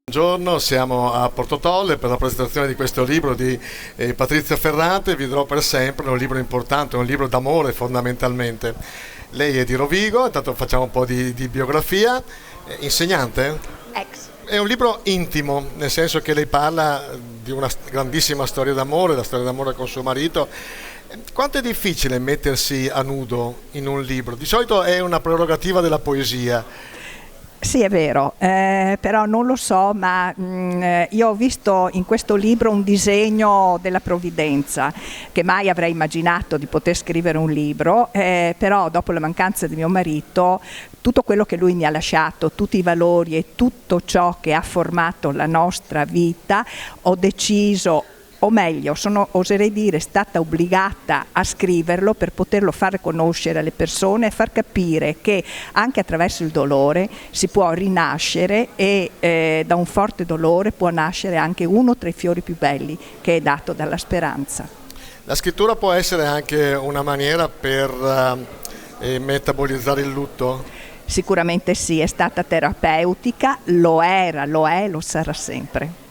Buongiorno, siamo a Porto Tolle per la presentazione di questo libro di Patrizia Ferrante, Vivrò per sempre, un libro importante, un libro d'amore fondamentalmente. Lei è di Rovigo, intanto facciamo un po' di biografia. Insegnante? Ex. È un libro intimo, nel senso che lei parla di una grandissima storia d'amore, la storia d'amore con suo marito. Quanto è difficile mettersi a nudo in un libro? Di solito è una prerogativa della poesia. Sì, è vero, però non lo so, ma io ho visto in questo libro un disegno della provvidenza, che mai avrei immaginato di poter scrivere un libro, però dopo la mancanza di mio marito, tutto quello che lui mi ha lasciato, tutti i valori e tutto ciò che ha formato la nostra vita, ho deciso, o meglio, oserei dire, stata obbligata a scriverlo per poterlo far conoscere alle persone e far capire che anche attraverso il dolore si può rinascere e da un forte dolore può nascere anche uno tra i fiori più belli, che è dato dalla speranza. La scrittura può essere anche una maniera per metabolizzare il lutto? Sicuramente sì, è stata terapeutica, lo era, lo è, lo sarà sempre.